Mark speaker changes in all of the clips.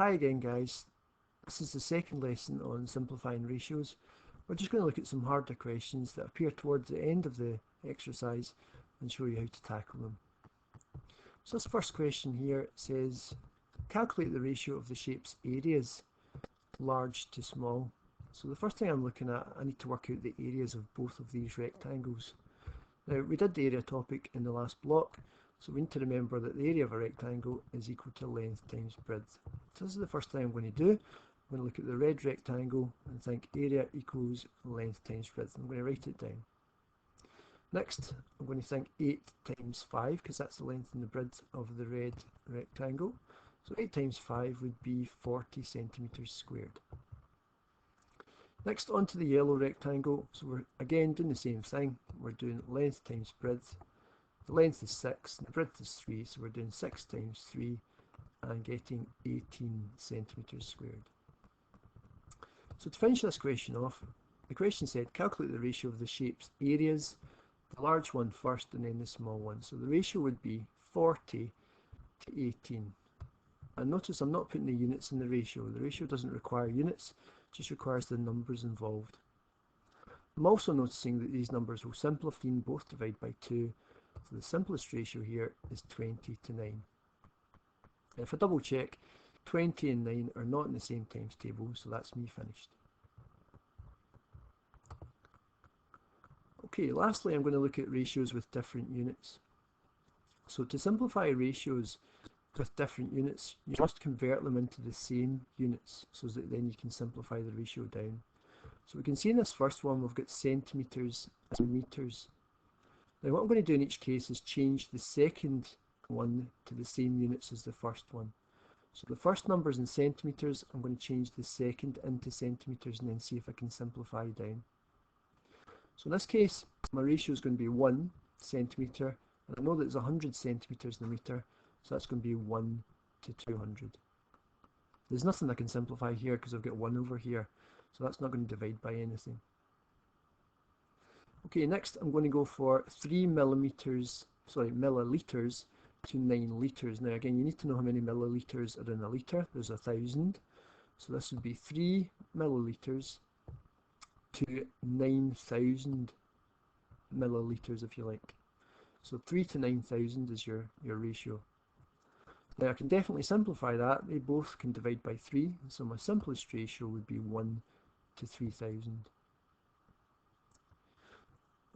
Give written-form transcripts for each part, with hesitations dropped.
Speaker 1: Hi again guys, this is the second lesson on simplifying ratios. We're just going to look at some harder questions that appear towards the end of the exercise and show you how to tackle them. So this first question here says, calculate the ratio of the shape's areas, large to small. So the first thing I'm looking at, I need to work out the areas of both of these rectangles. Now we did the area topic in the last block, so we need to remember that the area of a rectangle is equal to length times breadth. So this is the first thing I'm going to do. I'm going to look at the red rectangle and think area equals length times breadth. I'm going to write it down. Next, I'm going to think 8 times 5, because that's the length and the breadth of the red rectangle. So 8 times 5 would be 40 centimetres squared. Next, onto the yellow rectangle. So we're again doing the same thing. We're doing length times breadth. The length is 6, and the breadth is 3, so we're doing 6 times 3 and getting 18 centimetres squared. So to finish this question off, the question said calculate the ratio of the shape's areas, the large one first and then the small one. So the ratio would be 40 to 18. And notice I'm not putting the units in the ratio. The ratio doesn't require units, it just requires the numbers involved. I'm also noticing that these numbers will simplify and both divide by 2. So the simplest ratio here is 20 to 9. If I double check, 20 and 9 are not in the same times table, so that's me finished. Okay, lastly I'm going to look at ratios with different units. So to simplify ratios with different units, you must convert them into the same units, so that then you can simplify the ratio down. So we can see in this first one we've got centimetres and metres. Now what I'm going to do in each case is change the second one to the same units as the first one. So the first number is in centimetres, I'm going to change the second into centimetres and then see if I can simplify down. So in this case, my ratio is going to be 1 centimetre, and I know that it's 100 centimetres in a metre, so that's going to be 1 to 200. There's nothing I can simplify here because I've got 1 over here, so that's not going to divide by anything. Okay, next I'm going to go for 3 millilitres to 9 litres. Now again, you need to know how many millilitres are in a litre. There's 1,000. So this would be 3 millilitres to 9,000 millilitres if you like. So 3 to 9,000 is your ratio. Now I can definitely simplify that. They both can divide by 3. So my simplest ratio would be 1 to 3,000.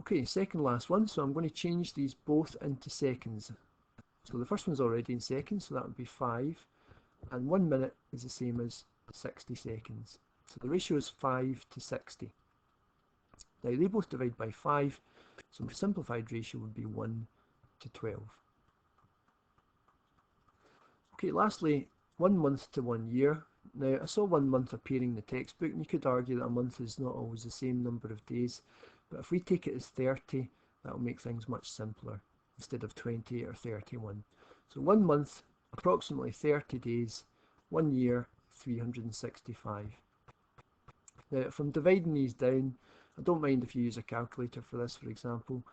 Speaker 1: Okay, second last one, so I'm going to change these both into seconds. So the first one's already in seconds, so that would be 5, and 1 minute is the same as 60 seconds. So the ratio is 5 to 60. Now they both divide by 5, so my simplified ratio would be 1 to 12. Okay, lastly, 1 month to 1 year. Now I saw 1 month appearing in the textbook, and you could argue that a month is not always the same number of days. But if we take it as 30, that will make things much simpler instead of 20 or 31. So 1 month, approximately 30 days, 1 year, 365. Now if I'm dividing these down, I don't mind if you use a calculator for this, for example.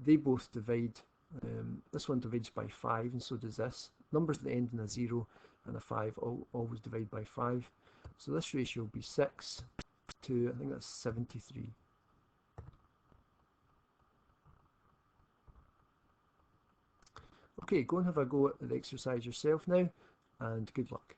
Speaker 1: They both divide, this one divides by 5 and so does this. Numbers that end in a 0 and a 5 always divide by 5. So this ratio will be 6 to, I think that's 73. Okay, go and have a go at the exercise yourself now, and good luck.